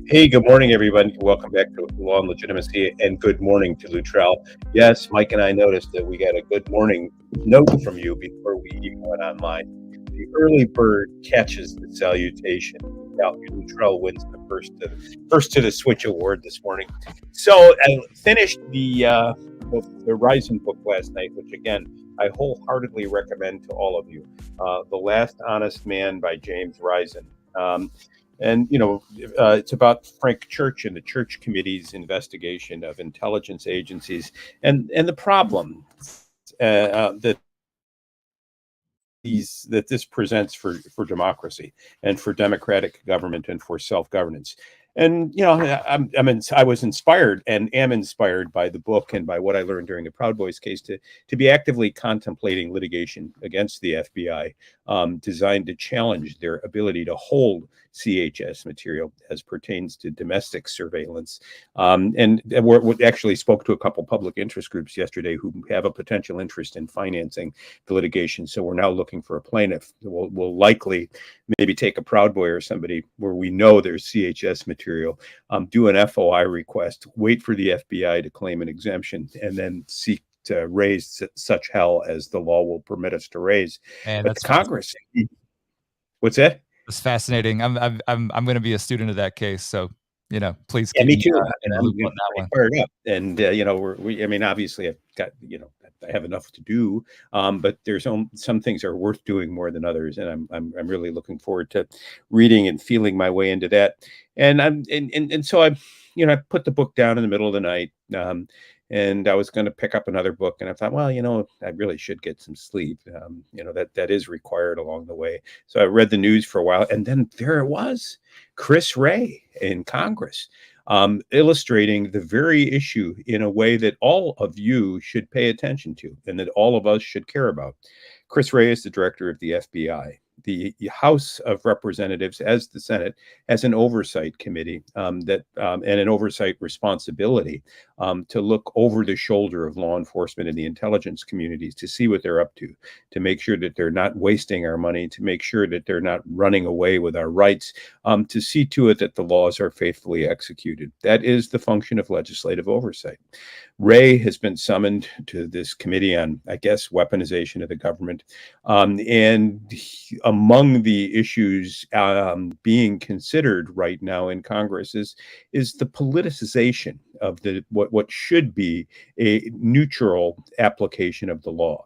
Hey, good morning, everybody. Welcome back to Law and Legitimacy, and good morning to Luttrell. Yes, Mike and I noticed that we got a good morning note from you before we even went online. The early bird catches the salutation. Now, Luttrell wins the first to the switch award this morning. So I finished the Rising book last night, which again I wholeheartedly recommend to all of you. The Last Honest Man by James Risen. And, it's about Frank Church and the Church Committee's investigation of intelligence agencies and the problem that this presents for democracy and for democratic government and for self-governance. And I was inspired and am inspired by the book and by what I learned during the Proud Boys case to be actively contemplating litigation against the FBI, designed to challenge their ability to hold CHS material as pertains to domestic surveillance. And we actually spoke to a couple public interest groups yesterday who have a potential interest in financing the litigation. So we're now looking for a plaintiff that will likely maybe take a Proud Boy or somebody where we know there's CHS material, do an FOI request, wait for the FBI to claim an exemption, and then seek to raise such hell as the law will permit us to raise. Man, but that's Congress, what's that? It's fascinating. I'm going to be a student of that case, so please Yeah, keep me me too. in the loop on that one. Fired up, and I mean, obviously, I've got I have enough to do, but there's some things are worth doing more than others, and I'm really looking forward to reading and feeling my way into that. And so I put the book down in the middle of the night. And I was going to pick up another book, and I thought, well, I really should get some sleep. That is required along the way. So I read the news for a while, and then there it was, Chris Wray in Congress, illustrating the very issue in a way that all of you should pay attention to, and that all of us should care about. Chris Wray is the director of the FBI. The House of Representatives, as the Senate, has an oversight committee and an oversight responsibility to look over the shoulder of law enforcement and the intelligence communities to see what they're up to make sure that they're not wasting our money, to make sure that they're not running away with our rights, to see to it that the laws are faithfully executed. That is the function of legislative oversight. Wray has been summoned to this committee on, I guess, weaponization of the government. And among the issues being considered right now in Congress is the politicization of what should be a neutral application of the law.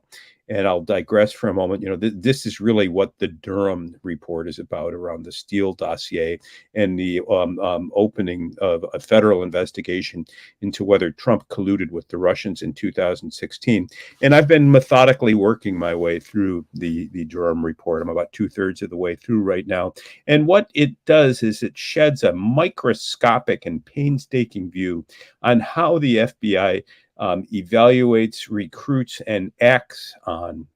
And I'll digress for a moment. This is really what the Durham Report is about, around the Steele dossier and the opening of a federal investigation into whether Trump colluded with the Russians in 2016. And I've been methodically working my way through the Durham Report. I'm about 2/3 of the way through right now. And what it does is it sheds a microscopic and painstaking view on how the FBI evaluates, recruits, and acts on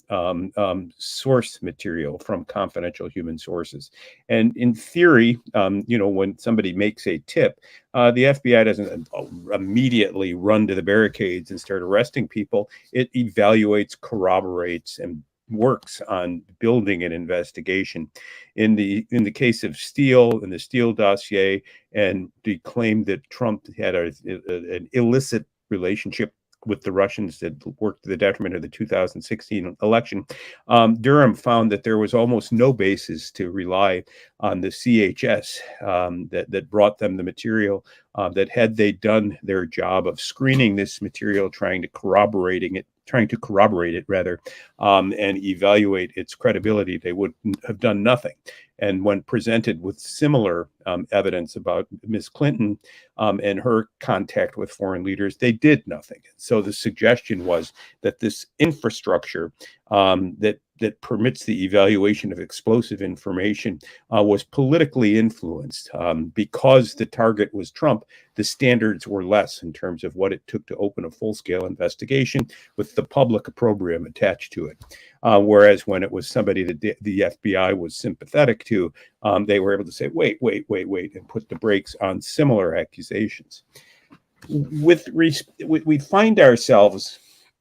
source material from confidential human sources. And in theory, when somebody makes a tip, the FBI doesn't immediately run to the barricades and start arresting people. It evaluates, corroborates, and works on building an investigation. In the case of Steele and the Steele dossier, and the claim that Trump had an illicit relationship with the Russians that worked to the detriment of the 2016 election, Durham found that there was almost no basis to rely on the CHS that brought them the material, that had they done their job of screening this material, trying to corroborate it rather, and evaluate its credibility, they would have done nothing. And when presented with similar evidence about Ms. Clinton and her contact with foreign leaders, they did nothing. So the suggestion was that this infrastructure that permits the evaluation of explosive information was politically influenced. Because the target was Trump, the standards were less in terms of what it took to open a full-scale investigation with the public opprobrium attached to it. Whereas when it was somebody that the FBI was sympathetic to, they were able to say, wait, and put the brakes on similar accusations. We find ourselves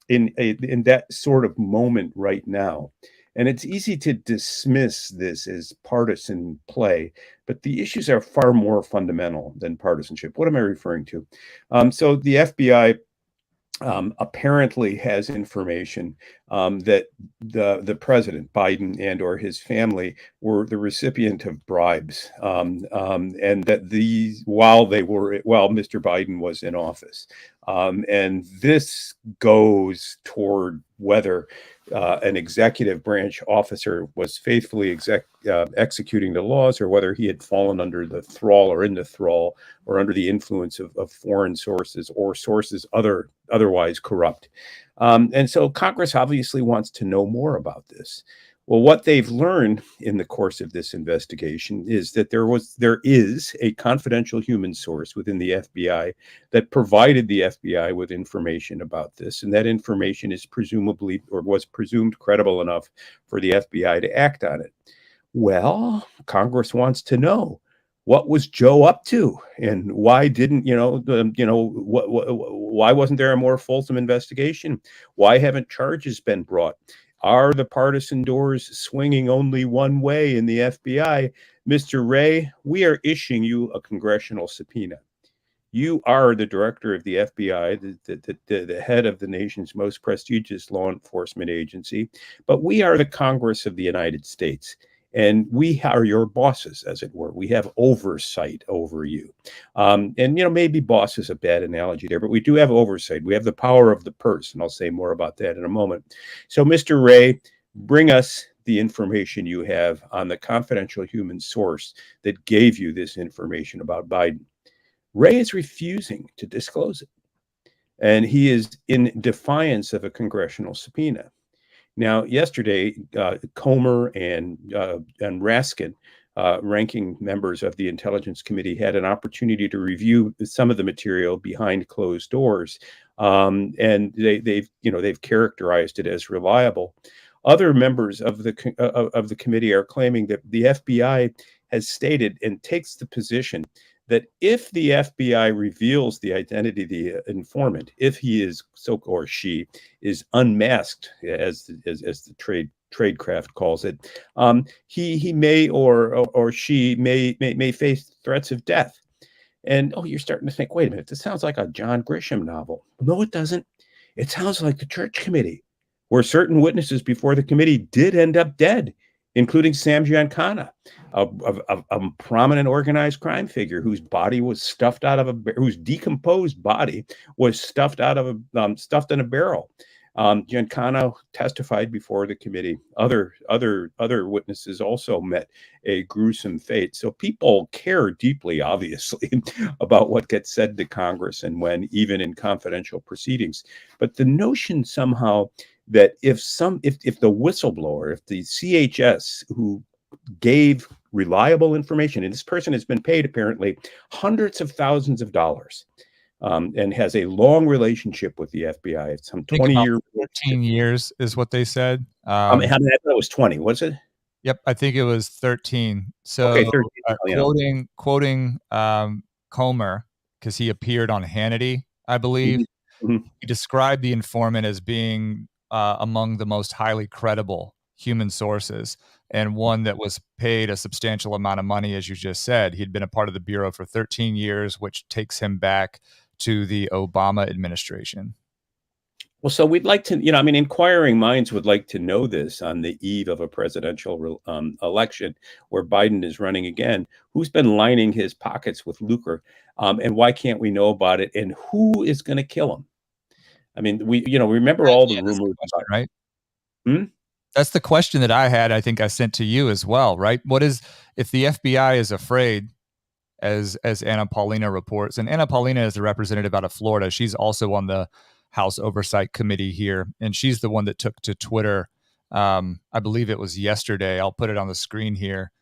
in that sort of moment right now. And it's easy to dismiss this as partisan play, but the issues are far more fundamental than partisanship. What am I referring to? So the FBI apparently has information that the president Biden and or his family were the recipient of bribes, and that these while Mr. Biden was in office, and this goes toward whether an executive branch officer was faithfully executing the laws, or whether he had fallen under the thrall or in the thrall or under the influence of foreign sources or sources otherwise corrupt. And so Congress obviously wants to know more about this. Well, what they've learned in the course of this investigation is that there is a confidential human source within the FBI that provided the FBI with information about this, and that information is presumably, or was presumed, credible enough for the FBI to act on it. Well, Congress wants to know, what was Joe up to, and why didn't why wasn't there a more fulsome investigation? Why haven't charges been brought? Are the partisan doors swinging only one way in the FBI? Mr. Wray, we are issuing you a congressional subpoena. You are the director of the FBI, the head of the nation's most prestigious law enforcement agency, but we are the Congress of the United States. And we are your bosses, as it were. We have oversight over you. And, maybe boss is a bad analogy there, but we do have oversight. We have the power of the purse, and I'll say more about that in a moment. So, Mr. Wray, bring us the information you have on the confidential human source that gave you this information about Biden. Wray is refusing to disclose it, and he is in defiance of a congressional subpoena. Now, yesterday, Comer and Raskin, ranking members of the Intelligence Committee, had an opportunity to review some of the material behind closed doors, and they've characterized it as reliable. Other members of the committee are claiming that the FBI has stated and takes the position that if the FBI reveals the identity of the informant, if he is or she is unmasked, as the tradecraft calls it, he may or she may face threats of death. And you're starting to think, wait a minute, this sounds like a John Grisham novel. No, it doesn't. It sounds like the Church Committee, where certain witnesses before the committee did end up dead, including Sam Giancana, a prominent organized crime figure whose body was stuffed out of whose decomposed body was stuffed in a barrel. Giancana testified before the committee. Other witnesses also met a gruesome fate. So people care deeply, obviously, about what gets said to Congress and when, even in confidential proceedings. But the notion somehow that if the whistleblower, if the CHS who gave reliable information, and this person has been paid apparently hundreds of thousands of dollars, and has a long relationship with the FBI, it's some 20-year, 13 years is what they said. I thought it was 20. Was it? Yep, I think it was 13. So, okay, 13, quoting Comer, because he appeared on Hannity, I believe. Mm-hmm. He described the informant as being among the most highly credible human sources, and one that was paid a substantial amount of money, as you just said. He'd been a part of the Bureau for 13 years, which takes him back to the Obama administration. Well, so we'd like to, inquiring minds would like to know this on the eve of a presidential election where Biden is running again. Who's been lining his pockets with lucre, and why can't we know about it? And who is going to kill him? I mean, we, remember all the rumors, about, right? That's the question that I had. I think I sent to you as well, right? What is, if the FBI is afraid, as Anna Paulina reports, and Anna Paulina is the representative out of Florida. She's also on the House Oversight Committee here, and she's the one that took to Twitter. I believe it was yesterday. I'll put it on the screen here.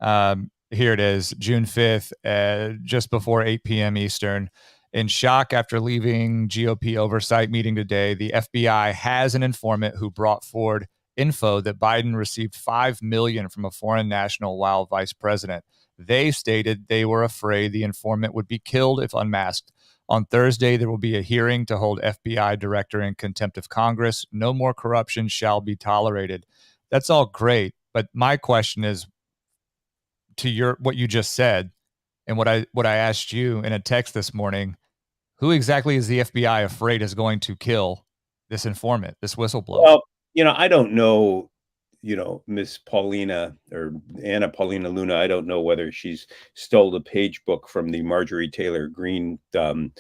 Here it is, June 5th, just before 8 p.m. Eastern. In shock after leaving GOP oversight meeting today, the FBI has an informant who brought forward info that Biden received $5 million from a foreign national while vice president. They stated they were afraid the informant would be killed if unmasked. On Thursday, there will be a hearing to hold FBI director in contempt of Congress. No more corruption shall be tolerated. That's all great. But my question is to what you just said and what I asked you in a text this morning. Who exactly is the FBI afraid is going to kill this informant, this whistleblower? Well, I don't know, Miss Paulina or Anna Paulina Luna. I don't know whether she's stole the page book from the Marjorie Taylor Greene, room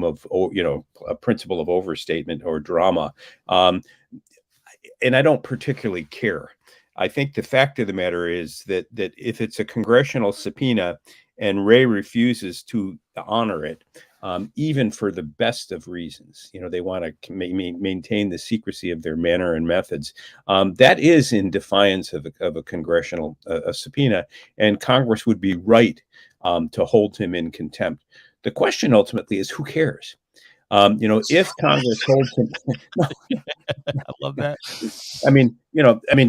of, a principle of overstatement or drama. And I don't particularly care. I think the fact of the matter is that if it's a congressional subpoena and Wray refuses to honor it, even for the best of reasons, they want to maintain the secrecy of their manner and methods. That is in defiance of a congressional subpoena, and Congress would be right to hold him in contempt. The question ultimately is, who cares? If Congress holds him, I love that.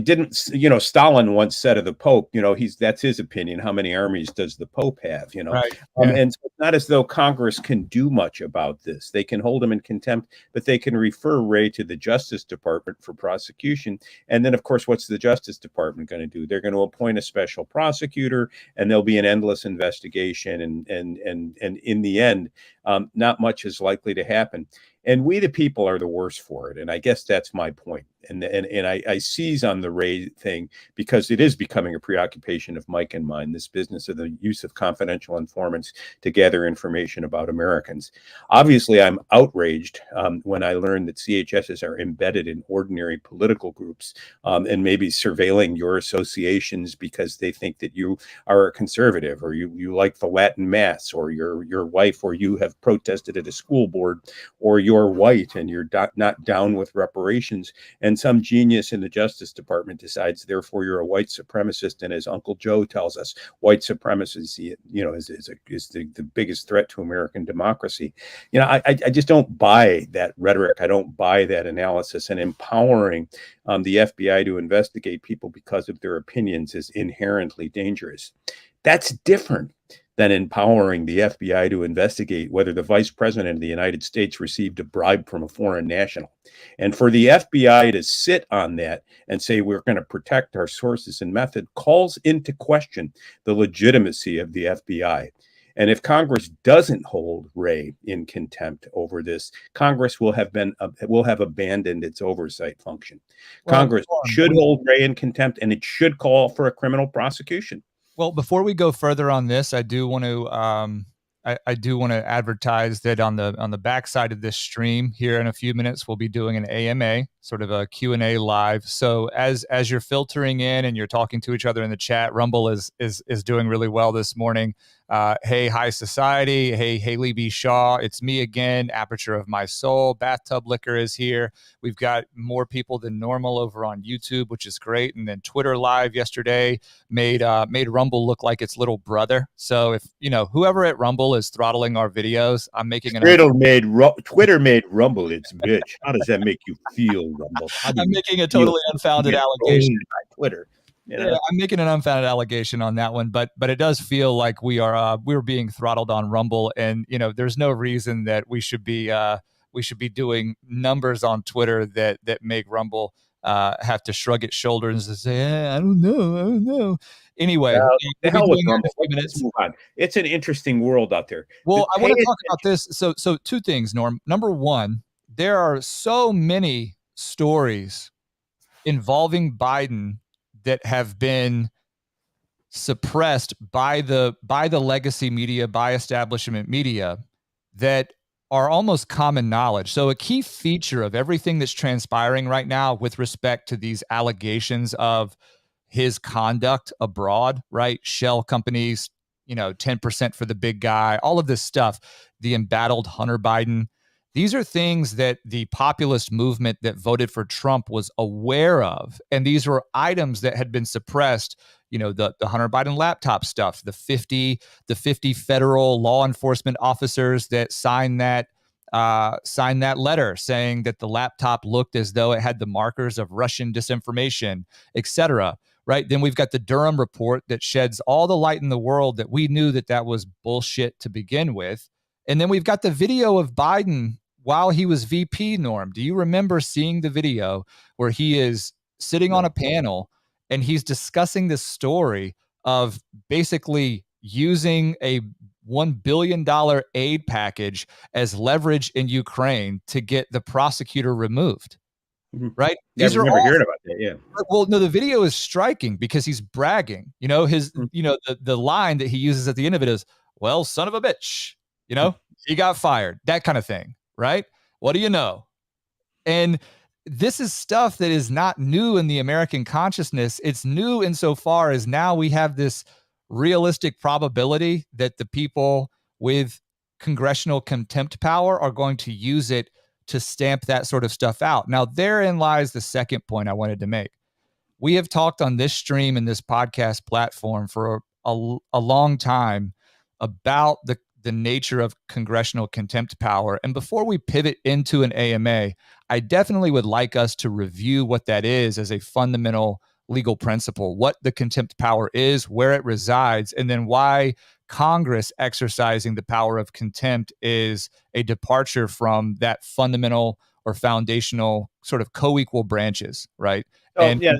Didn't Stalin once said of the Pope, that's his opinion. How many armies does the Pope have? Right. Yeah. And so it's not as though Congress can do much about this. They can hold him in contempt, but they can refer Wray to the Justice Department for prosecution. And then, of course, what's the Justice Department going to do? They're going to appoint a special prosecutor, and there'll be an endless investigation. And in the end, not much is likely to happen. And we, the people, are the worst for it. And I guess that's my point. And I seize on the Wray thing because it is becoming a preoccupation of Mike and mine, this business of the use of confidential informants to gather information about Americans. Obviously, I'm outraged when I learn that CHSs are embedded in ordinary political groups and maybe surveilling your associations because they think that you are a conservative, or you like the Latin Mass, or your wife or you have protested at a school board, or you're white and you're not down with reparations. And some genius in the Justice Department decides, therefore, you're a white supremacist. And as Uncle Joe tells us, white supremacy, is the biggest threat to American democracy. I just don't buy that rhetoric. I don't buy that analysis. And empowering the FBI to investigate people because of their opinions is inherently dangerous. That's different than empowering the FBI to investigate whether the vice president of the United States received a bribe from a foreign national. And for the FBI to sit on that and say, we're going to protect our sources and method, calls into question the legitimacy of the FBI. And if Congress doesn't hold Wray in contempt over this, Congress will have abandoned its oversight function. Congress should hold Wray in contempt, and it should call for a criminal prosecution. Well, before we go further on this, I do want to I do want to advertise that on the backside of this stream here in a few minutes, we'll be doing an AMA, sort of a Q&A live. So as you're filtering in and you're talking to each other in the chat, Rumble is doing really well this morning. Hey, High Society. Hey, Haley B. Shaw. It's me again. Aperture of My Soul. Bathtub Liquor is here. We've got more people than normal over on YouTube, which is great. And then Twitter Live yesterday made Rumble look like its little brother. So if whoever at Rumble is throttling our videos, I'm making an Twitter made Rumble its bitch. How does that make you feel, Rumble? I'm making a totally unfounded allegation by Twitter. Yeah, I'm making an unfounded allegation on that one, but it does feel like we're being throttled on Rumble, and there's no reason that we should be doing numbers on Twitter that make Rumble have to shrug its shoulders and say, I don't know. Anyway, the hell with Rumble. Let's move on. It's an interesting world out there. Well, I want to talk about this. So two things, Norm. Number one, there are so many stories involving Biden that have been suppressed by the legacy media, by establishment media, that are almost common knowledge. So a key feature of everything that's transpiring right now with respect to these allegations of his conduct abroad, right? Shell companies, 10% for the big guy, all of this stuff, the embattled Hunter Biden. These are things that the populist movement that voted for Trump was aware of. And these were items that had been suppressed, the Hunter Biden laptop stuff, the 50 federal law enforcement officers that signed that letter saying that the laptop looked as though it had the markers of Russian disinformation, etc. Right? Then we've got the Durham Report that sheds all the light in the world that we knew that was bullshit to begin with. And then we've got the video of Biden while he was VP, Norm, do you remember seeing the video where he is sitting on a panel and he's discussing this story of basically using a $1 billion aid package as leverage in Ukraine to get the prosecutor removed? Right? Yeah, I These are remember all, hearing about that. Yeah. well, no, the video is striking because he's bragging. You know, the line that he uses at the end of it is, well, son of a bitch, he got fired, that kind of thing, right? What do you know? And this is stuff that is not new in the American consciousness. It's new insofar as now we have this realistic probability that the people with congressional contempt power are going to use it to stamp that sort of stuff out. Now, therein lies the second point I wanted to make. We have talked on this stream and this podcast platform for a long time about the nature of congressional contempt power. And before we pivot into an AMA, I definitely would like us to review what that is as a fundamental legal principle, what the contempt power is, where it resides, and then why Congress exercising the power of contempt is a departure from that fundamental or foundational sort of co-equal branches, right? Oh, and yeah.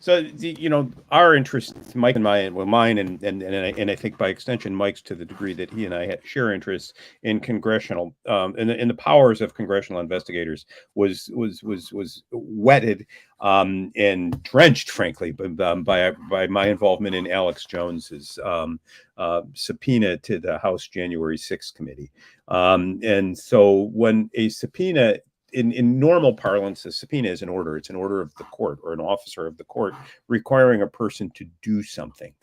So our interest, Mike and mine, and I think by extension Mike's, to the degree that he and I share interests in congressional, in the powers of congressional investigators, was wetted and drenched, frankly, by my involvement in Alex Jones's subpoena to the House January 6th committee, and so when a subpoena. In normal parlance, a subpoena is an order. It's an order of the court or an officer of the court requiring a person to do something.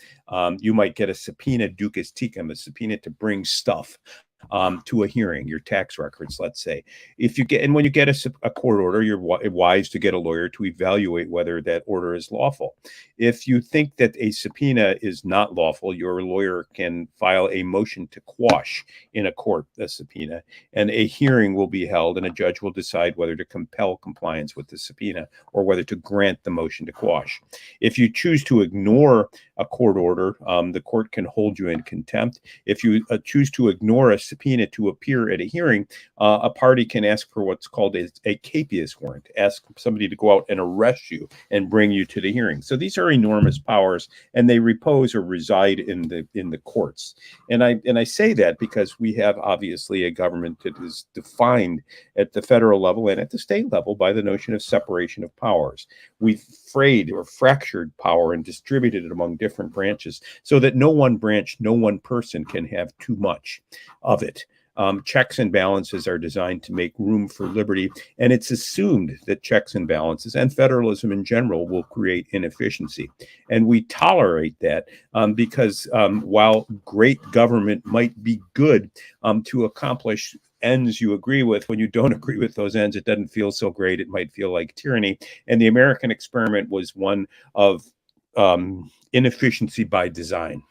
You might get a subpoena ducis tecum, a subpoena to bring stuff to a hearing, your tax records, let's say. When you get a court order, you're wise to get a lawyer to evaluate whether that order is lawful. If you think that a subpoena is not lawful, your lawyer can file a motion to quash in a court a subpoena, and a hearing will be held, and a judge will decide whether to compel compliance with the subpoena or whether to grant the motion to quash. If you choose to ignore a court order, the court can hold you in contempt. If you choose to ignore a subpoena to appear at a hearing, a party can ask for what's called a capias warrant, ask somebody to go out and arrest you and bring you to the hearing. So these are enormous powers, and they repose or reside in the courts. And I say that because we have obviously a government that is defined at the federal level and at the state level by the notion of separation of powers. We've frayed or fractured power and distributed it among different branches so that no one branch, no one person can have too much of it. Checks and balances are designed to make room for liberty, and it's assumed that checks and balances and federalism in general will create inefficiency. And we tolerate that because while great government might be good to accomplish ends you agree with, when you don't agree with those ends, it doesn't feel so great. It might feel like tyranny. And the American experiment was one of inefficiency by design.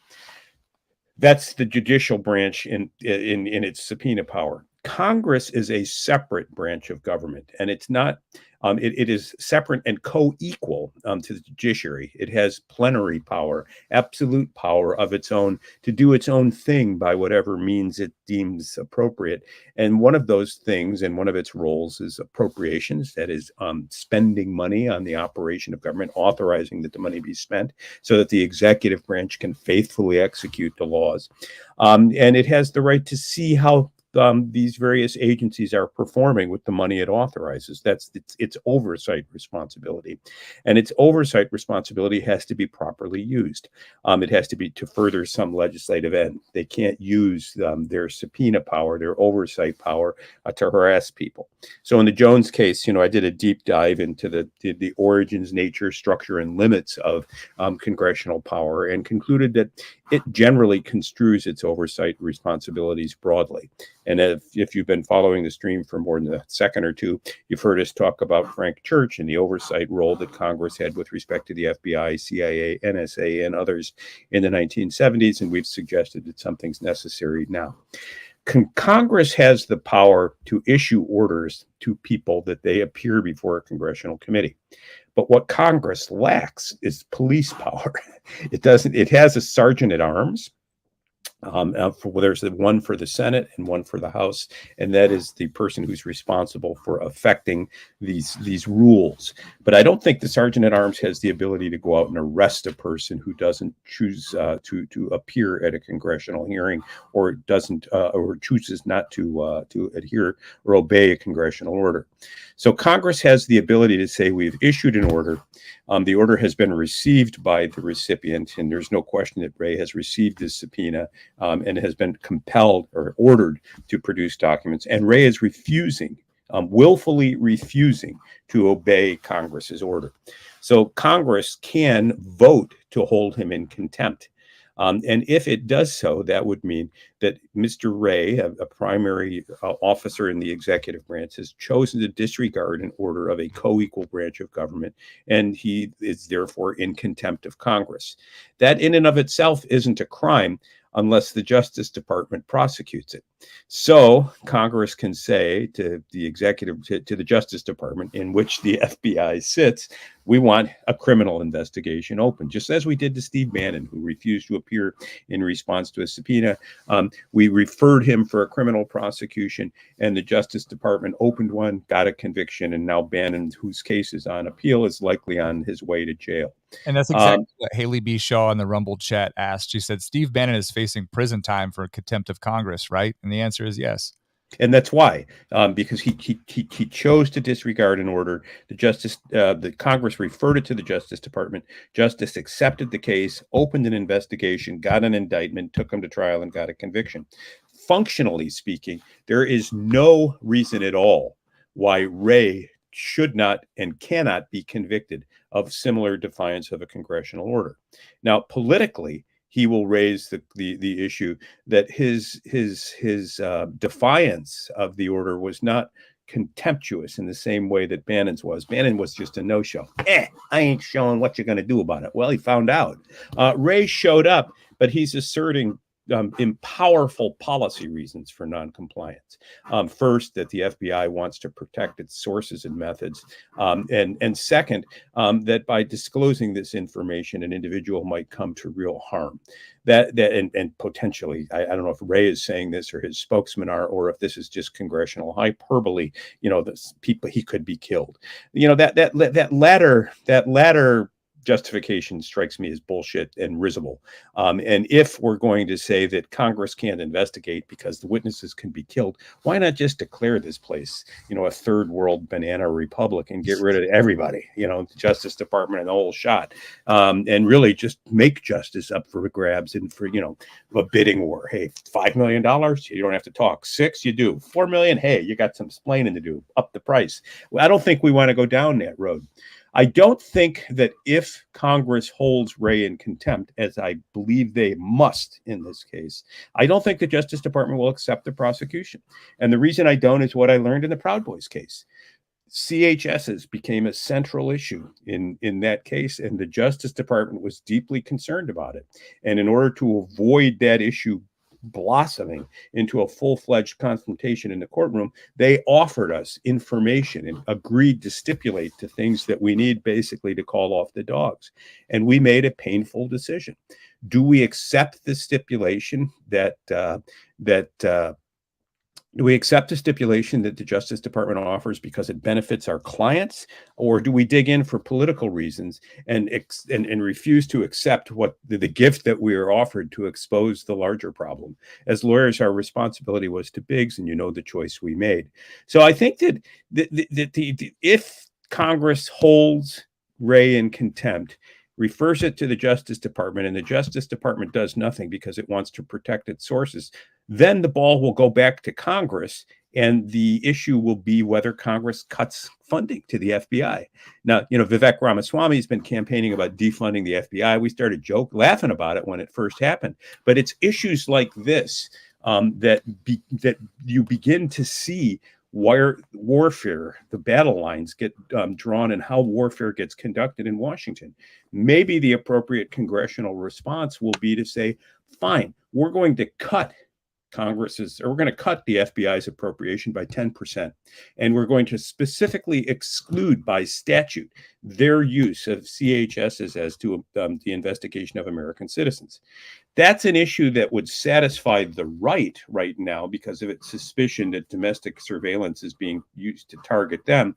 That's the judicial branch in its subpoena power. Congress is a separate branch of government, and it's not. It is separate and co-equal to the judiciary. It has plenary power, absolute power of its own to do its own thing by whatever means it deems appropriate. And one of those things and one of its roles is appropriations, that is spending money on the operation of government, authorizing that the money be spent so that the executive branch can faithfully execute the laws. And it has the right to see how these various agencies are performing with the money it authorizes. That's its oversight responsibility. And its oversight responsibility has to be properly used. It has to be to further some legislative end. They can't use their subpoena power, their oversight power to harass people. So in the Jones case, I did a deep dive into the origins, nature, structure, and limits of congressional power and concluded that it generally construes its oversight responsibilities broadly. And if you've been following the stream for more than a second or two, you've heard us talk about Frank Church and the oversight role that Congress had with respect to the FBI, CIA, NSA, and others in the 1970s, and we've suggested that something's necessary now. Congress has the power to issue orders to people that they appear before a congressional committee. But what Congress lacks is police power. It has a sergeant at arms. There's one for the Senate and one for the House, and that is the person who's responsible for affecting these rules. But I don't think the sergeant at arms has the ability to go out and arrest a person who doesn't choose to appear at a congressional hearing, or doesn't or chooses not to adhere or obey a congressional order. So Congress has the ability to say, we've issued an order. The order has been received by the recipient, and there's no question that Wray has received this subpoena and has been compelled or ordered to produce documents. And Wray is refusing, willfully refusing to obey Congress's order. So Congress can vote to hold him in contempt. And if it does so, that would mean that Mr. Wray, a primary officer in the executive branch, has chosen to disregard an order of a co-equal branch of government, and he is therefore in contempt of Congress. That in and of itself isn't a crime unless the Justice Department prosecutes it. So Congress can say to the executive, to the Justice Department, in which the FBI sits, we want a criminal investigation open, just as we did to Steve Bannon, who refused to appear in response to a subpoena. We referred him for a criminal prosecution, and the Justice Department opened one, got a conviction, and now Bannon, whose case is on appeal, is likely on his way to jail. And that's exactly what Haley B. Shaw in the Rumble chat asked. She said, Steve Bannon is facing prison time for contempt of Congress, right? And the answer is yes. And that's why, because he chose to disregard an order. The Congress referred it to the Justice Department. Justice accepted the case, opened an investigation, got an indictment, took him to trial, and got a conviction. Functionally speaking, there is no reason at all why Wray should not and cannot be convicted of similar defiance of a congressional order. Now, politically, he will raise the issue that his defiance of the order was not contemptuous in the same way that Bannon's was. Bannon was just a no-show. I ain't showing what you're going to do about it. Well, he found out. Wray showed up, but he's asserting powerful policy reasons for noncompliance. First, that the FBI wants to protect its sources and methods, and second, that by disclosing this information, an individual might come to real harm. And potentially, I don't know if Wray is saying this or his spokesman are, or if this is just congressional hyperbole. He could be killed. That latter justification strikes me as bullshit and risible. And if we're going to say that Congress can't investigate because the witnesses can be killed, why not just declare this place, a third world banana republic and get rid of everybody, the Justice Department and the whole shot, and really just make justice up for grabs and for, a bidding war. Hey, $5 million, you don't have to talk. 6, you do. 4 million, hey, you got some splaining to do. Up the price. Well, I don't think we want to go down that road. I don't think that if Congress holds Wray in contempt, as I believe they must in this case, I don't think the Justice Department will accept the prosecution. And the reason I don't is what I learned in the Proud Boys case. CHSs became a central issue in that case, and the Justice Department was deeply concerned about it. And in order to avoid that issue blossoming into a full-fledged confrontation in the courtroom, they offered us information and agreed to stipulate to things that we need basically to call off the dogs. And we made a painful decision. Do we accept the stipulation do we accept the stipulation that the Justice Department offers because it benefits our clients, or do we dig in for political reasons and refuse to accept what the gift that we are offered to expose the larger problem? As lawyers, our responsibility was to Biggs, and the choice we made. So I think that if Congress holds Wray in contempt, refers it to the Justice Department, and the Justice Department does nothing because it wants to protect its sources, then the ball will go back to Congress, and the issue will be whether Congress cuts funding to the FBI. Now, Vivek Ramaswamy has been campaigning about defunding the FBI. We started laughing about it when it first happened. But it's issues like this that you begin to see where warfare, the battle lines get drawn, and how warfare gets conducted in Washington. Maybe the appropriate congressional response will be to say, fine, we're going to cut we're going to cut the FBI's appropriation by 10%. And we're going to specifically exclude by statute their use of CHSs as to the investigation of American citizens. That's an issue that would satisfy the right now because of its suspicion that domestic surveillance is being used to target them.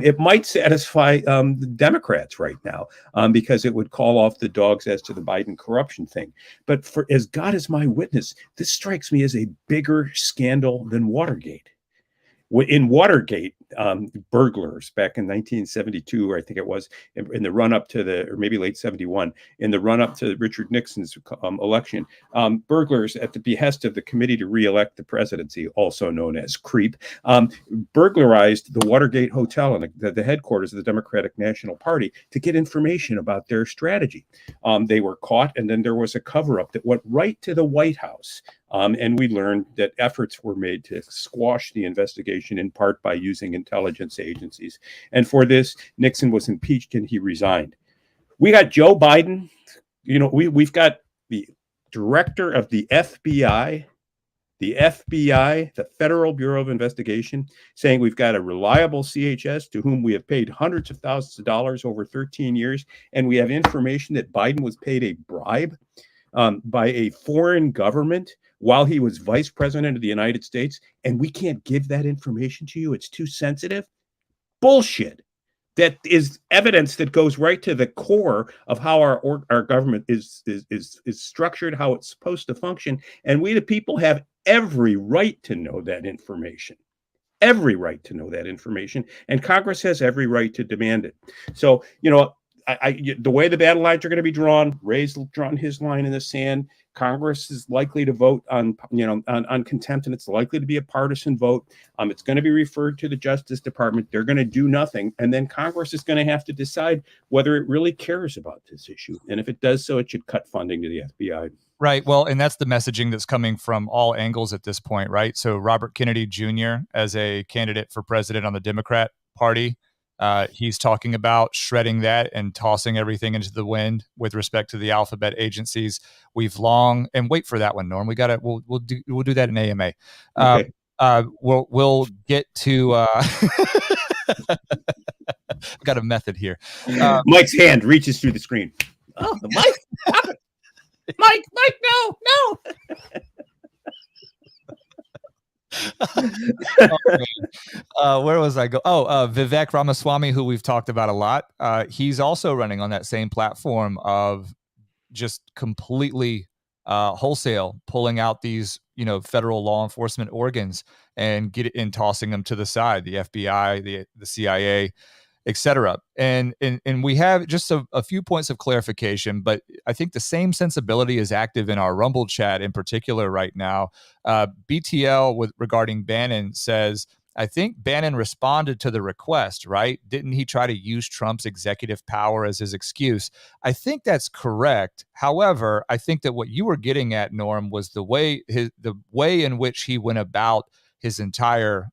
It might satisfy the Democrats right now because it would call off the dogs as to the Biden corruption thing. But as God is my witness, this strikes me as a bigger scandal than Watergate. In Watergate, burglars back in 1972, or I think it was, in the run up to or maybe late 71, in the run up to Richard Nixon's election, burglars at the behest of the Committee to Re-elect the Presidency, also known as CREEP, burglarized the Watergate Hotel and the headquarters of the Democratic National Party to get information about their strategy. They were caught, and then there was a cover-up that went right to the White House. And we learned that efforts were made to squash the investigation in part by using intelligence agencies. And for this, Nixon was impeached and he resigned. We got Joe Biden. We've got the director of the FBI, the Federal Bureau of Investigation, saying we've got a reliable CHS to whom we have paid hundreds of thousands of dollars over 13 years. And we have information that Biden was paid a bribe by a foreign government while he was vice president of the United States, and we can't give that information to you. It's too sensitive. Bullshit. That is evidence that goes right to the core of how our government is structured, how it's supposed to function, and we the people have every right to know that information. Every right to know that information, and Congress has every right to demand it. So, the way the battle lines are going to be drawn, Wray's drawn his line in the sand. Congress is likely to vote on contempt, and it's likely to be a partisan vote. It's going to be referred to the Justice Department. They're going to do nothing, and then Congress is going to have to decide whether it really cares about this issue. And if it does so, it should cut funding to the FBI. Right. Well, and that's the messaging that's coming from all angles at this point, right? So Robert Kennedy Jr. as a candidate for president on the Democrat Party, he's talking about shredding that and tossing everything into the wind with respect to the alphabet agencies. We've long, and wait for that one, Norm. We'll do that in AMA. Okay. We'll get to. I've got a method here. Mike's hand reaches through the screen. Oh, the mic! Stop it. Mike, no. Where was I go? Vivek Ramaswamy, who we've talked about a lot. He's also running on that same platform of just completely wholesale pulling out these, federal law enforcement organs and tossing them to the side, the FBI, the CIA, etc. And we have just a few points of clarification, but I think the same sensibility is active in our Rumble chat in particular right now. BTL regarding Bannon says, I think Bannon responded to the request, right? Didn't he try to use Trump's executive power as his excuse? I think that's correct. However, I think that what you were getting at, Norm, was the way in which he went about his entire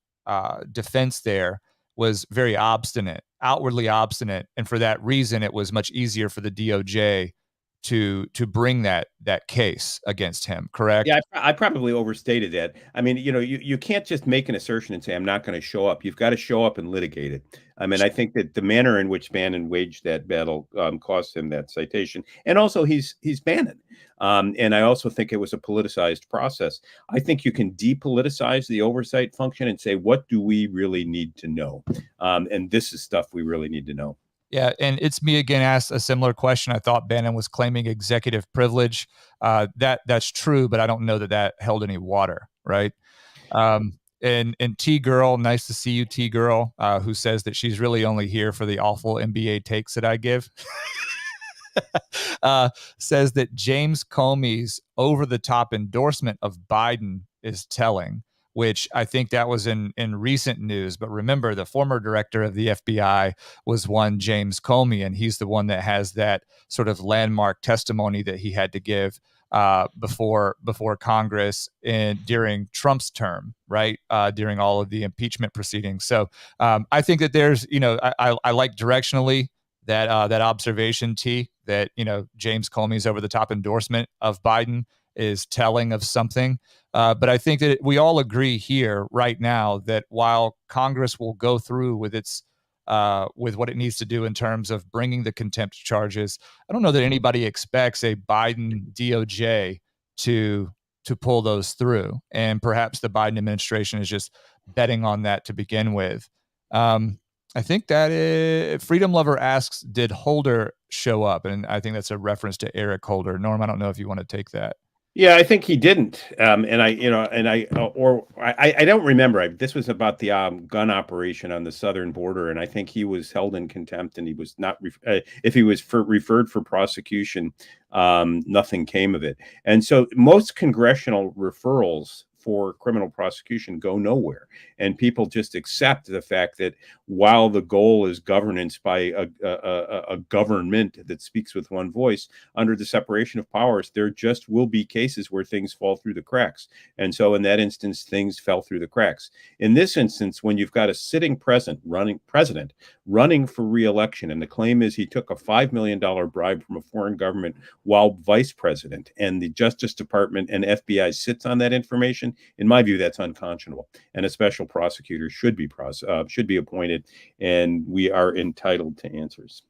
defense there was very outwardly obstinate. And for that reason, it was much easier for the DOJ to bring that case against him, correct? Yeah, I probably overstated that. I mean, you can't just make an assertion and say, I'm not going to show up. You've got to show up and litigate it. I mean, I think that the manner in which Bannon waged that battle cost him that citation. And also, he's Bannon. And I also think it was a politicized process. I think you can depoliticize the oversight function and say, what do we really need to know? And this is stuff we really need to know. Yeah, and It's Me Again asked a similar question. I thought Bannon was claiming executive privilege. That's true, but I don't know that held any water, right? And T Girl, nice to see you, T Girl, who says that she's really only here for the awful NBA takes that I give. Says that James Comey's over-the-top endorsement of Biden is telling, which I think that was in recent news. But remember, the former director of the FBI was one James Comey, and he's the one that has that sort of landmark testimony that he had to give before Congress during Trump's term, right? During all of the impeachment proceedings. So I think that there's, I like directionally that observation, T, that, James Comey's over the top endorsement of Biden is telling of something. But I think that we all agree here right now that while Congress will go through with with what it needs to do in terms of bringing the contempt charges, I don't know that anybody expects a Biden DOJ to pull those through. And perhaps the Biden administration is just betting on that to begin with. I think that Freedom Lover asks, did Holder show up? And I think that's a reference to Eric Holder. Norm, I don't know if you want to take that. Yeah, I think he didn't. I don't remember. This was about the gun operation on the southern border, and I think he was held in contempt, and he was not. If he was referred for prosecution, nothing came of it. And so most congressional referrals for criminal prosecution go nowhere, and people just accept the fact that while the goal is governance by a government that speaks with one voice under the separation of powers, there just will be cases where things fall through the cracks. And so in that instance, things fell through the cracks. In this instance, when you've got a sitting president running for re-election, and the claim is he took a $5 million bribe from a foreign government while vice president, and the Justice Department and FBI sits on that information, in my view, that's unconscionable. And a special prosecutor should be appointed, and we are entitled to answers.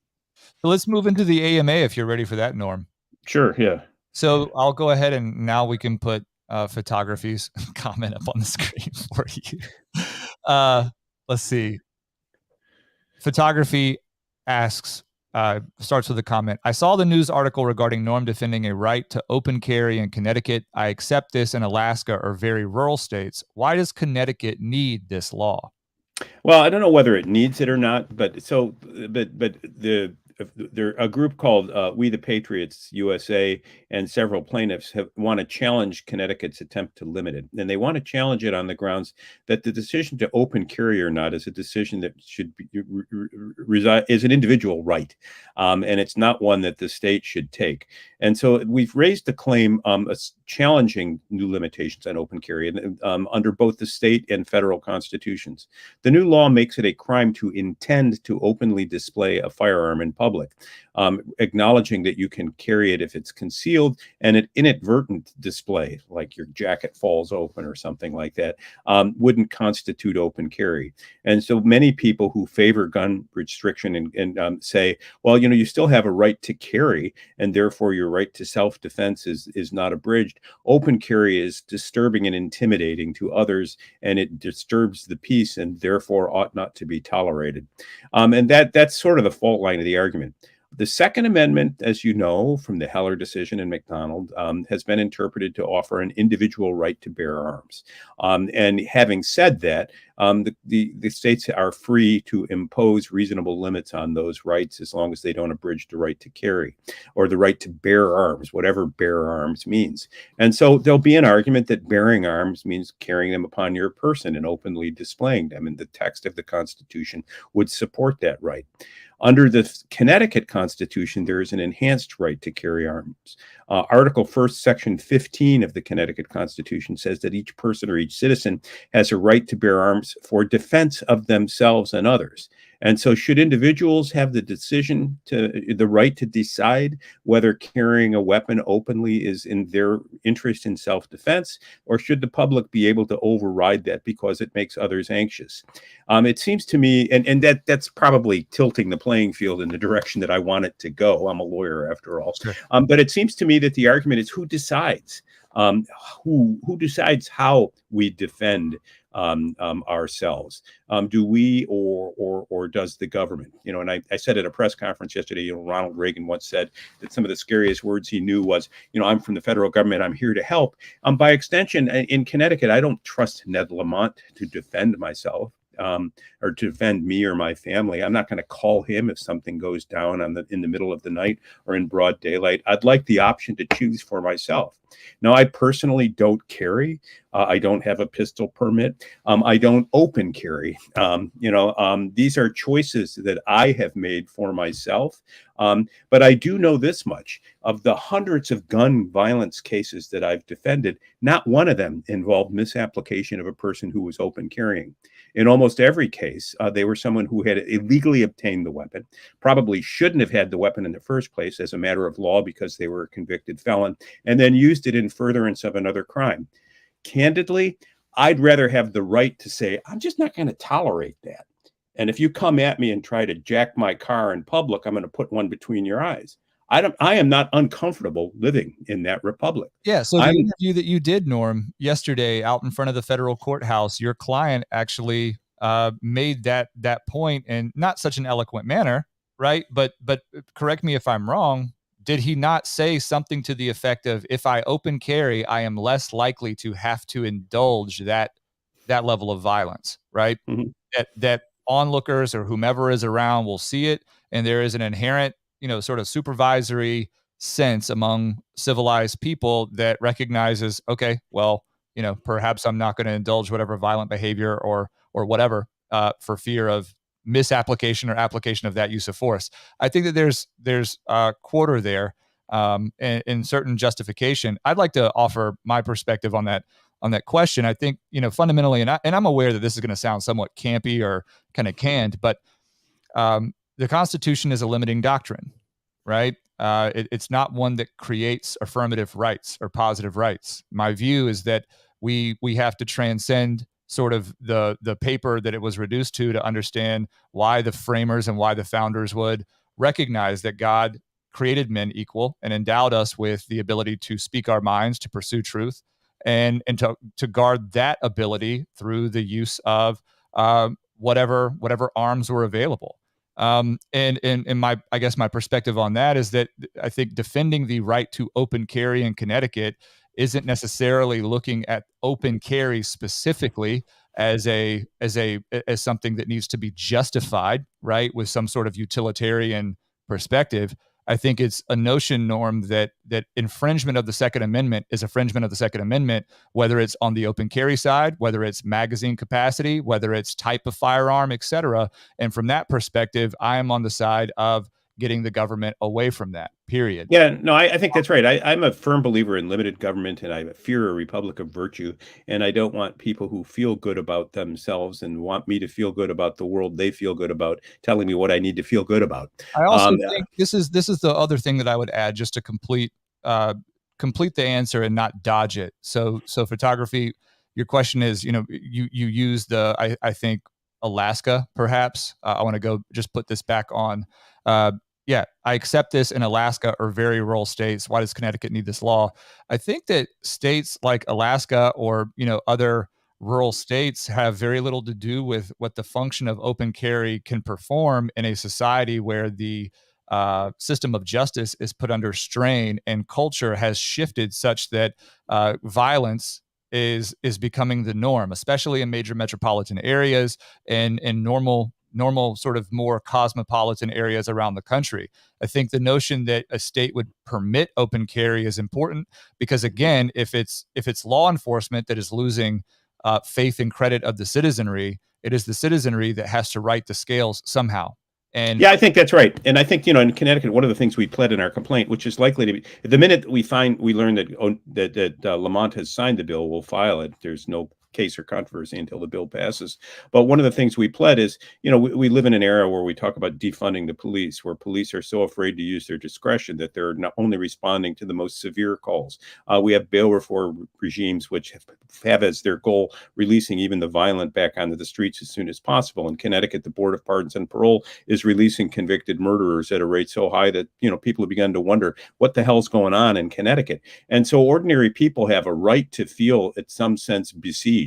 So let's move into the AMA if you're ready for that, Norm. Sure, yeah. So I'll go ahead, and now we can put photography's comment up on the screen for you. Let's see. Photography asks, starts with a comment. I saw the news article regarding Norm defending a right to open carry in Connecticut. I accept this in Alaska or very rural states. Why does Connecticut need this law? Well, I don't know whether it needs it or not, but a group called We the Patriots USA and several plaintiffs want to challenge Connecticut's attempt to limit it. And they want to challenge it on the grounds that the decision to open carry or not is a decision that should be is an individual right. And it's not one that the state should take. And so we've raised the claim challenging new limitations on open carry under both the state and federal constitutions. The new law makes it a crime to intend to openly display a firearm in public, acknowledging that you can carry it if it's concealed, and an inadvertent display, like your jacket falls open or something like that, wouldn't constitute open carry. And so many people who favor gun restriction and say, well, you still have a right to carry, and therefore your right to self-defense is not abridged. Open carry is disturbing and intimidating to others, and it disturbs the peace and therefore ought not to be tolerated. And that's sort of the fault line of the argument. The Second Amendment, as you know from the Heller decision in McDonald, has been interpreted to offer an individual right to bear arms. And having said that, the states are free to impose reasonable limits on those rights as long as they don't abridge the right to carry or the right to bear arms, whatever bear arms means. And so there'll be an argument that bearing arms means carrying them upon your person and openly displaying them. And the text of the Constitution would support that right. Under the Connecticut Constitution, there is an enhanced right to carry arms. Article 1, Section 15 of the Connecticut Constitution says that each person or each citizen has a right to bear arms for defense of themselves and others. And so should individuals have the right to decide whether carrying a weapon openly is in their interest in self-defense, or should the public be able to override that because it makes others anxious? It seems to me, and that's probably tilting the playing field in the direction that I want it to go. I'm a lawyer after all. Sure. But it seems to me that the argument is who decides? Who decides how we defend ourselves? Do we or does the government? And I said at a press conference yesterday, Ronald Reagan once said that some of the scariest words he knew was, I'm from the federal government, I'm here to help. By extension, in Connecticut, I don't trust Ned Lamont to defend myself. Or to defend me or my family. I'm not going to call him if something goes down in the middle of the night or in broad daylight. I'd like the option to choose for myself. Now, I personally don't carry. I don't have a pistol permit. I don't open carry. These are choices that I have made for myself. But I do know this much: of the hundreds of gun violence cases that I've defended, not one of them involved misapplication of a person who was open carrying. In almost every case, they were someone who had illegally obtained the weapon, probably shouldn't have had the weapon in the first place as a matter of law because they were a convicted felon, and then used it in furtherance of another crime. Candidly, I'd rather have the right to say, I'm just not going to tolerate that. And if you come at me and try to jack my car in public, I'm going to put one between your eyes. I am not uncomfortable living in that republic. Yeah. So the I'm interview that you did, Norm, yesterday out in front of the federal courthouse, your client actually made that point in not such an eloquent manner, right? But correct me if I'm wrong. Did he not say something to the effect of, "If I open carry, I am less likely to have to indulge that level of violence," right? Mhm. That onlookers or whomever is around will see it, and there is an inherent, sort of supervisory sense among civilized people that recognizes, okay, well, perhaps I'm not going to indulge whatever violent behavior or whatever for fear of misapplication or application of that use of force. I think that there's a quarter there in certain justification. I'd like to offer my perspective on that question. I think, fundamentally, and I'm aware that this is going to sound somewhat campy or kind of canned, but the Constitution is a limiting doctrine, right? It's not one that creates affirmative rights or positive rights. My view is that we have to transcend sort of the paper that it was reduced to understand why the framers and why the founders would recognize that God created men equal and endowed us with the ability to speak our minds, to pursue truth, and to guard that ability through the use of whatever arms were available. And my, I guess my perspective on that is that I think defending the right to open carry in Connecticut isn't necessarily looking at open carry specifically as something that needs to be justified, right, with some sort of utilitarian perspective. I think it's a notion, Norm, that infringement of the Second Amendment is infringement of the Second Amendment, whether it's on the open carry side, whether it's magazine capacity, whether it's type of firearm, et cetera. And from that perspective, I am on the side of getting the government away from that, period. Yeah, no, I think that's right. I'm a firm believer in limited government, and I fear a republic of virtue. And I don't want people who feel good about themselves and want me to feel good about the world they feel good about telling me what I need to feel good about. I also think this is the other thing that I would add just to complete the answer and not dodge it. So photography, your question is, you use I think Alaska, perhaps. I want to go just put this back on. Yeah, I accept this in Alaska or very rural states. Why does Connecticut need this law? I think that states like Alaska or, other rural states have very little to do with what the function of open carry can perform in a society where the system of justice is put under strain and culture has shifted such that violence is becoming the norm, especially in major metropolitan areas and in normal sort of more cosmopolitan areas around the country. I think the notion that a state would permit open carry is important because, again, if it's law enforcement that is losing faith and credit of the citizenry, it is the citizenry that has to right the scales somehow. And yeah, I think that's right. And I think, in Connecticut, one of the things we pled in our complaint, which is likely to be, the minute we learn that Lamont has signed the bill, we'll file it. There's no case or controversy until the bill passes. But one of the things we pled is, we live in an era where we talk about defunding the police, where police are so afraid to use their discretion that they're not only responding to the most severe calls. We have bail reform regimes which have as their goal releasing even the violent back onto the streets as soon as possible. In Connecticut, the Board of Pardons and Parole is releasing convicted murderers at a rate so high that, people have begun to wonder what the hell's going on in Connecticut. And so ordinary people have a right to feel, in some sense, besieged.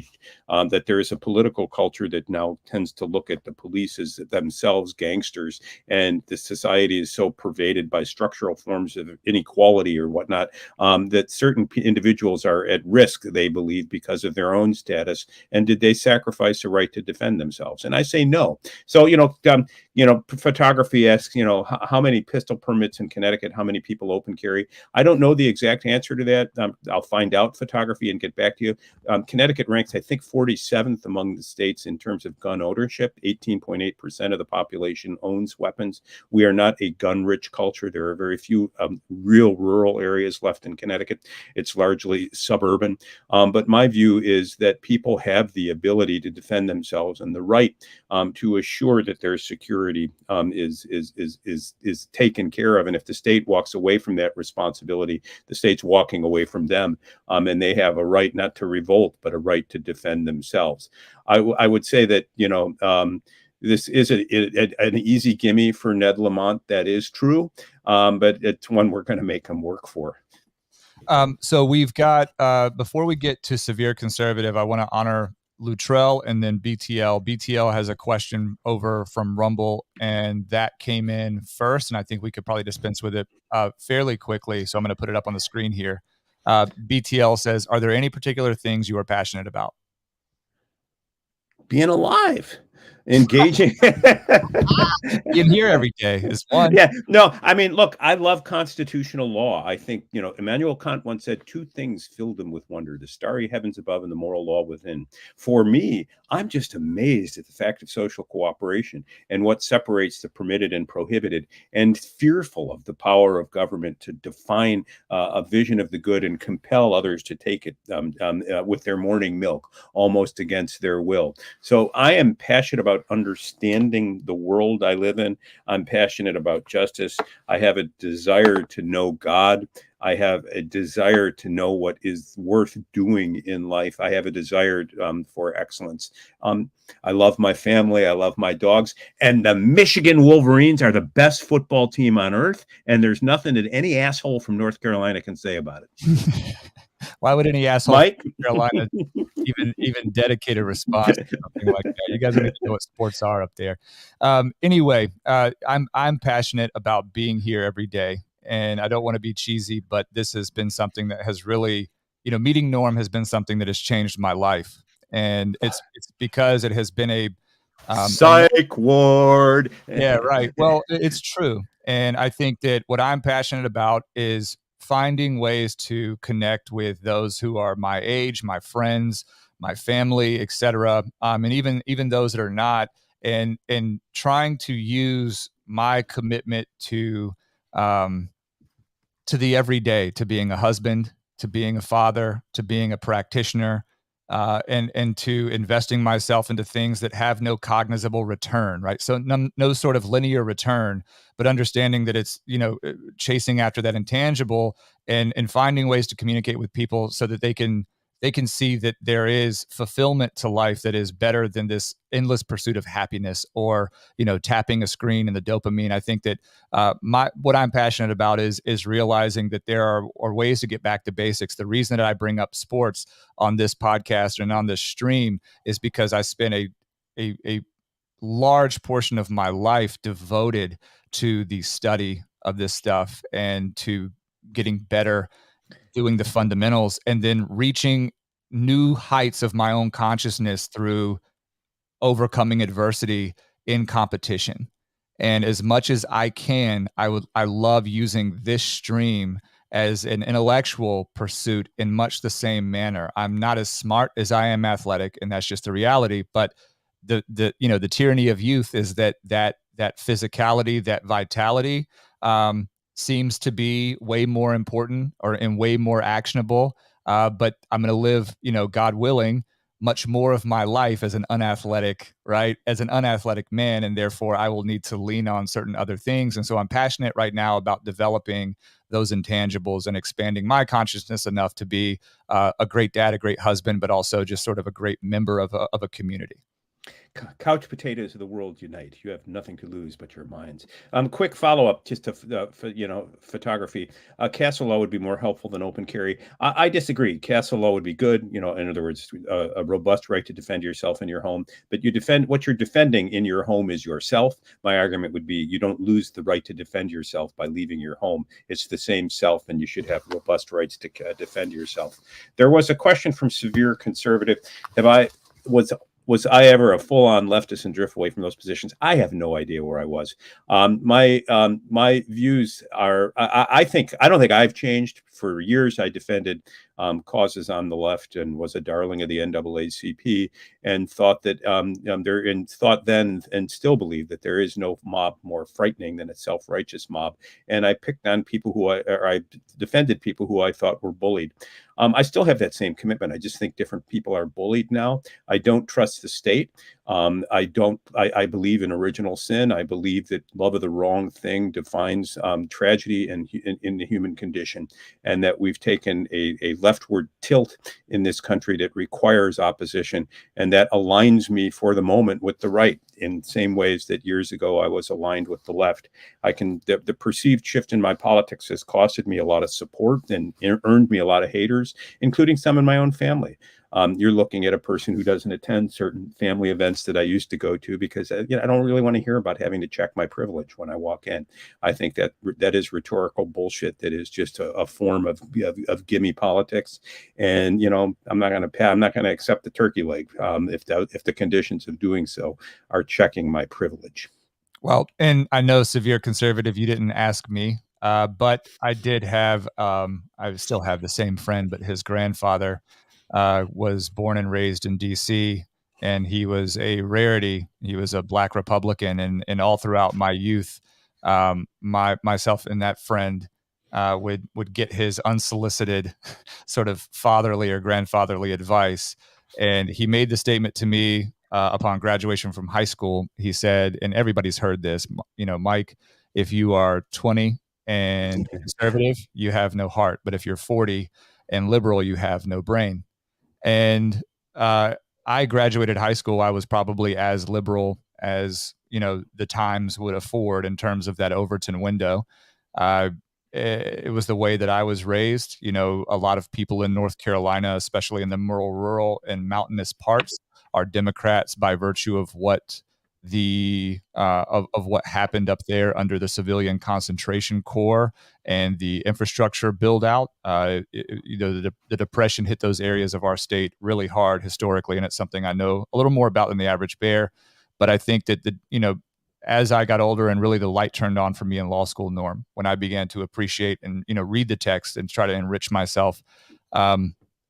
That there is a political culture that now tends to look at the police as themselves gangsters, and the society is so pervaded by structural forms of inequality or whatnot that certain individuals are at risk, they believe, because of their own status. And did they sacrifice the right to defend themselves? And I say no. So, photography asks, how many pistol permits in Connecticut, how many people open carry? I don't know the exact answer to that. I'll find out, photography, and get back to you. Connecticut ranks, I think, 47th among the states in terms of gun ownership. 18.8% of the population owns weapons. We are not a gun-rich culture. There are very few real rural areas left in Connecticut. It's largely suburban. But my view is that people have the ability to defend themselves and the right to assure that their security is taken care of. And if the state walks away from that responsibility, the state's walking away from them, and they have a right not to revolt, but a right to defend themselves. I would say that, this is an easy gimme for Ned Lamont. That is true, but it's one we're going to make him work for. So we've got, before we get to severe conservative, I want to honor Luttrell and then BTL. BTL has a question over from Rumble, and that came in first, and I think we could probably dispense with it fairly quickly. So I'm going to put it up on the screen here. BTL says, are there any particular things you are passionate about? Being alive. Engaging. Being here every day is one. Yeah, no, I mean, look, I love constitutional law. I think, Immanuel Kant once said two things filled him with wonder: the starry heavens above and the moral law within. For me, I'm just amazed at the fact of social cooperation and what separates the permitted and prohibited, and fearful of the power of government to define a vision of the good and compel others to take it with their morning milk, almost against their will. So I am passionate about understanding the world I live in. I'm passionate about justice. I have a desire to know God. I have a desire to know what is worth doing in life. I have a desire for excellence. I love my family. I love my dogs. And the Michigan Wolverines are the best football team on earth. And there's nothing that any asshole from North Carolina can say about it. Why would any asshole Mike? from Carolina even dedicate a response to something like that? You guys don't even know what sports are up there. Anyway, I'm passionate about being here every day, and I don't want to be cheesy, but this has been something that has really, meeting Norm has been something that has changed my life, and it's because it has been a psych ward. Yeah, right. Well, it's true, and I think that what I'm passionate about is finding ways to connect with those who are my age, my friends, my family, etc., and even those that are not, and trying to use my commitment to the everyday, to being a husband, to being a father, to being a practitioner, and to investing myself into things that have no cognizable return, right? So no sort of linear return, but understanding that it's, chasing after that intangible and finding ways to communicate with people so that they can see that there is fulfillment to life that is better than this endless pursuit of happiness or, tapping a screen and the dopamine. I think that what I'm passionate about is realizing that there are ways to get back to basics. The reason that I bring up sports on this podcast and on this stream is because I spent a large portion of my life devoted to the study of this stuff and to getting better, doing the fundamentals, and then reaching new heights of my own consciousness through overcoming adversity in competition. And as much as I can, I love using this stream as an intellectual pursuit in much the same manner. I'm not as smart as I am athletic, and that's just the reality. But the tyranny of youth is that physicality, that vitality, seems to be way more important and way more actionable. But I'm going to live, God willing, much more of my life as an unathletic, right? As an unathletic man. And therefore I will need to lean on certain other things. And so I'm passionate right now about developing those intangibles and expanding my consciousness enough to be a great dad, a great husband, but also just sort of a great member of a community. Couch potatoes of the world unite. You have nothing to lose but your minds. Quick follow-up just to photography. Castle law would be more helpful than open carry. I disagree. Castle law would be good. In other words, a robust right to defend yourself in your home. But what you're defending in your home is yourself. My argument would be you don't lose the right to defend yourself by leaving your home. It's the same self, and you should have robust rights to defend yourself. There was a question from Severe Conservative. Was I ever a full-on leftist and drift away from those positions? I have no idea where I was. My views are, I don't think I've changed. For years, I defended causes on the left and was a darling of the NAACP, and thought that thought then and still believe that there is no mob more frightening than a self-righteous mob. And I picked on people I defended people who I thought were bullied. I still have that same commitment. I just think different people are bullied now. I don't trust the state. I believe in original sin. I believe that love of the wrong thing defines tragedy in the human condition, and that we've taken a leftward tilt in this country that requires opposition, and that aligns me for the moment with the right. in the same ways that years ago I was aligned with the left. The perceived shift in my politics has costed me a lot of support and earned me a lot of haters, including some in my own family. You're looking at a person who doesn't attend certain family events that I used to go to because I don't really want to hear about having to check my privilege when I walk in. I think that is rhetorical bullshit. That is just a form of gimme politics, and I'm not going to accept the turkey leg if the conditions of doing so are checking my privilege. Well, and I know, severe conservative, you didn't ask me, but I did have, I still have the same friend, but his grandfather was born and raised in D.C., and he was a rarity. He was a Black Republican, and all throughout my youth, myself and that friend would get his unsolicited sort of fatherly or grandfatherly advice. And he made the statement to me upon graduation from high school. He said, and everybody's heard this, Mike, if you are 20 and conservative, you have no heart. But if you're 40 and liberal, you have no brain. And I graduated high school. I was probably as liberal as, the times would afford in terms of that Overton window. It was the way that I was raised. A lot of people in North Carolina, especially in the more rural and mountainous parts, are Democrats by virtue of what of what happened up there under the civilian concentration corps and the infrastructure build out. The Depression hit those areas of our state really hard historically, and it's something I know a little more about than the average bear. But I think that as I got older and really the light turned on for me in law school, Norm, when I began to appreciate and read the text and try to enrich myself,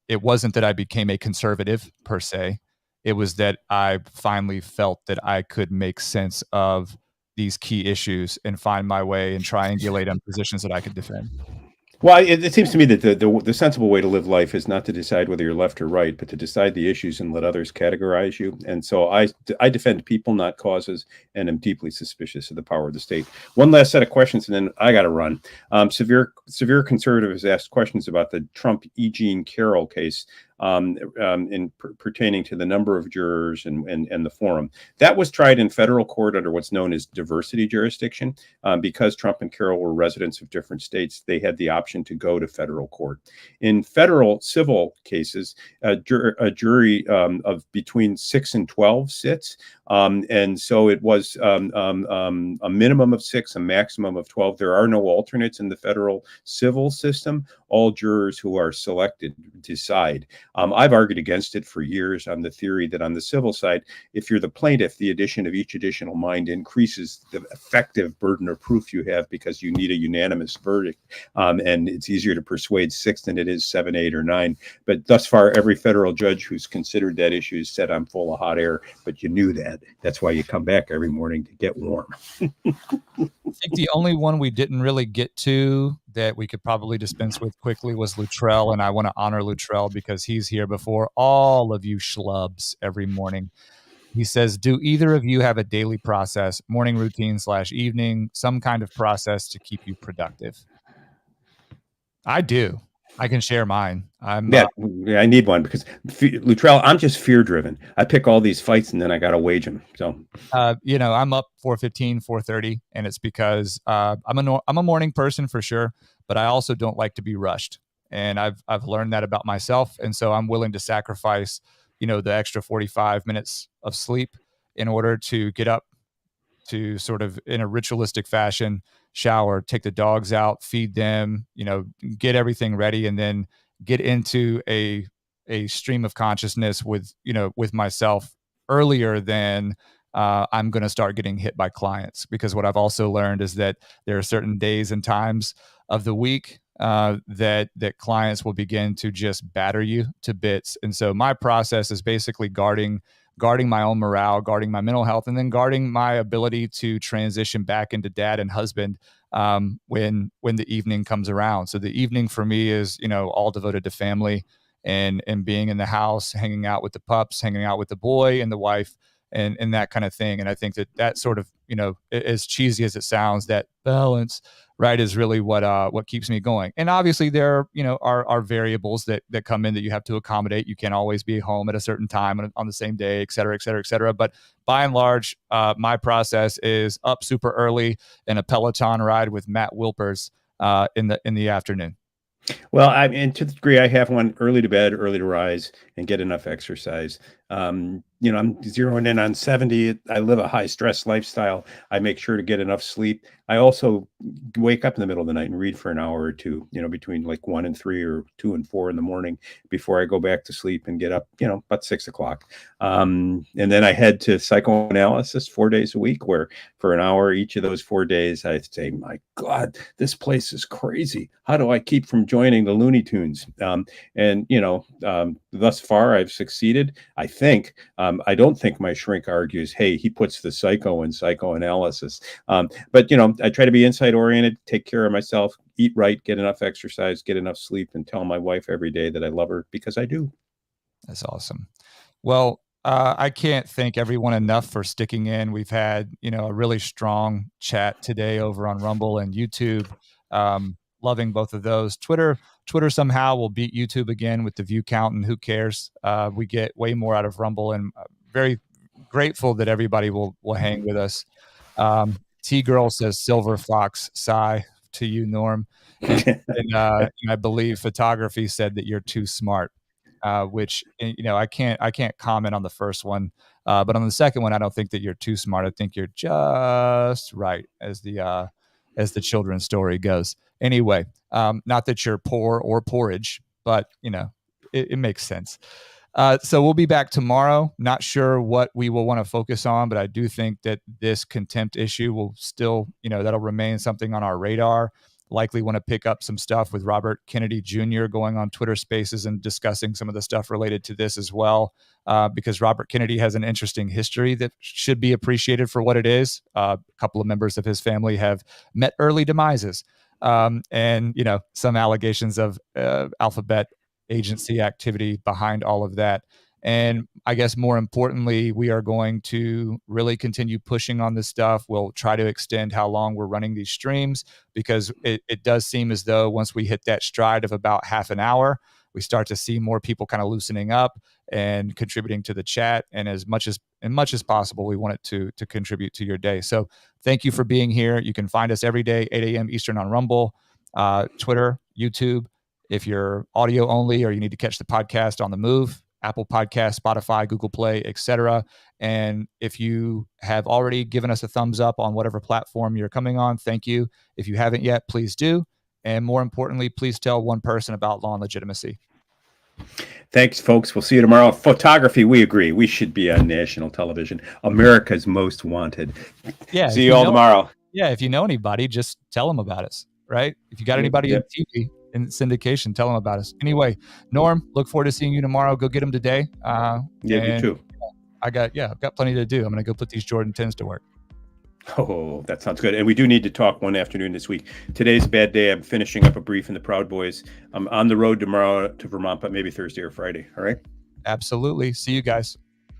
it wasn't that I became a conservative per se. It was that I finally felt that I could make sense of these key issues and find my way and triangulate on positions that I could defend. Well, it seems to me that the sensible way to live life is not to decide whether you're left or right, but to decide the issues and let others categorize you. And so I defend people, not causes, and am deeply suspicious of the power of the state. One last set of questions, and then I got to run. Severe conservative has asked questions about the Trump E. Jean Carroll case. Pertaining to the number of jurors and the forum. That was tried in federal court under what's known as diversity jurisdiction. Because Trump and Carroll were residents of different states, they had the option to go to federal court. In federal civil cases, a jury of between 6 and 12 sits. And so it was a minimum of 6, a maximum of 12. There are no alternates in the federal civil system. All jurors who are selected decide. I've argued against it for years on the theory that on the civil side, if you're the plaintiff, the addition of each additional mind increases the effective burden of proof you have because you need a unanimous verdict. And it's easier to persuade 6 than it is 7, 8, or 9. But thus far, every federal judge who's considered that issue has said I'm full of hot air, but you knew that. That's why you come back every morning to get warm. I think the only one we didn't really get to that we could probably dispense with quickly was Luttrell, and I want to honor Luttrell because he's here before all of you schlubs every morning. He says, do either of you have a daily process, morning routine / evening, some kind of process to keep you productive? I do. I can share mine. I need one because Luttrell, I'm just fear driven. I pick all these fights and then I got to wage them. So, I'm up 4:15, 4:30, and it's because I'm a morning person for sure, but I also don't like to be rushed. And I've learned that about myself. And so I'm willing to sacrifice, the extra 45 minutes of sleep in order to get up to sort of in a ritualistic fashion, shower, take the dogs out, feed them, get everything ready, and then get into a stream of consciousness with myself earlier than I'm going to start getting hit by clients. Because what I've also learned is that there are certain days and times of the week that clients will begin to just batter you to bits. And so my process is basically guarding my own morale, guarding my mental health, and then guarding my ability to transition back into dad and husband when the evening comes around. So the evening for me is, all devoted to family and being in the house, hanging out with the pups, hanging out with the boy and the wife, and that kind of thing. And I think that sort of, as cheesy as it sounds, that balance, right, is really what keeps me going. And obviously there, are variables that come in that you have to accommodate. You can't always be home at a certain time on the same day, et cetera, et cetera, et cetera. But by and large, my process is up super early in a Peloton ride with Matt Wilpers in the afternoon. Well, and to the degree I have one, early to bed, early to rise, and get enough exercise. I'm zeroing in on 70. I live a high stress lifestyle. I make sure to get enough sleep. I also wake up in the middle of the night and read for an hour or two, between like 1 and 3 or 2 and 4 in the morning before I go back to sleep and get up, about 6 o'clock. And then I head to psychoanalysis 4 days a week, where for an hour each of those 4 days, I say, my God, this place is crazy. How do I keep from joining the Looney Tunes? Thus far, I've succeeded, I think. I don't think my shrink argues, hey, he puts the psycho in psychoanalysis. But I try to be insight oriented, take care of myself, eat right, get enough exercise, get enough sleep, and tell my wife every day that I love her, because I do. That's awesome. Well, I can't thank everyone enough for sticking in. We've had, a really strong chat today over on Rumble and YouTube. Loving both of those. Twitter somehow will beat YouTube again with the view count, and who cares? We get way more out of Rumble, and very grateful that everybody will hang with us. T Girl says Silver Fox, sigh to you, Norm. And I believe Photography said that you're too smart, which, I can't comment on the first one. But on the second one, I don't think that you're too smart. I think you're just right, as the children's story goes. Anyway, not that you're poor or porridge, but it makes sense. So we'll be back tomorrow. Not sure what we will want to focus on, but I do think that this contempt issue will still, that'll remain something on our radar. Likely want to pick up some stuff with Robert Kennedy Jr. going on Twitter Spaces and discussing some of the stuff related to this as well, because Robert Kennedy has an interesting history that should be appreciated for what it is. A couple of members of his family have met early demises, and some allegations of alphabet agency activity behind all of that. And I guess more importantly, we are going to really continue pushing on this stuff. We'll try to extend how long we're running these streams, because it does seem as though once we hit that stride of about half an hour, we start to see more people kind of loosening up and contributing to the chat. And as much as possible, we want it to contribute to your day. So thank you for being here. You can find us every day, 8 a.m. Eastern on Rumble, Twitter, YouTube. If you're audio only or you need to catch the podcast on the move, Apple Podcasts, Spotify, Google Play, etc. And if you have already given us a thumbs up on whatever platform you're coming on, thank you. If you haven't yet, please do. And more importantly, please tell one person about Law and Legitimacy. Thanks, folks. We'll see you tomorrow. Photography, we agree. We should be on national television. America's Most Wanted. Yeah. See you all tomorrow. Yeah. If you know anybody, just tell them about us, right? If you got anybody in TV in syndication, tell them about us. Anyway, Norm, look forward to seeing you tomorrow. Go get them today. You too. I've got plenty to do. I'm going to go put these Jordan 10s to work. Oh, that sounds good. And we do need to talk one afternoon this week. Today's a bad day. I'm finishing up a brief in the Proud Boys. I'm on the road tomorrow to Vermont, but maybe Thursday or Friday. All right. Absolutely. See you guys.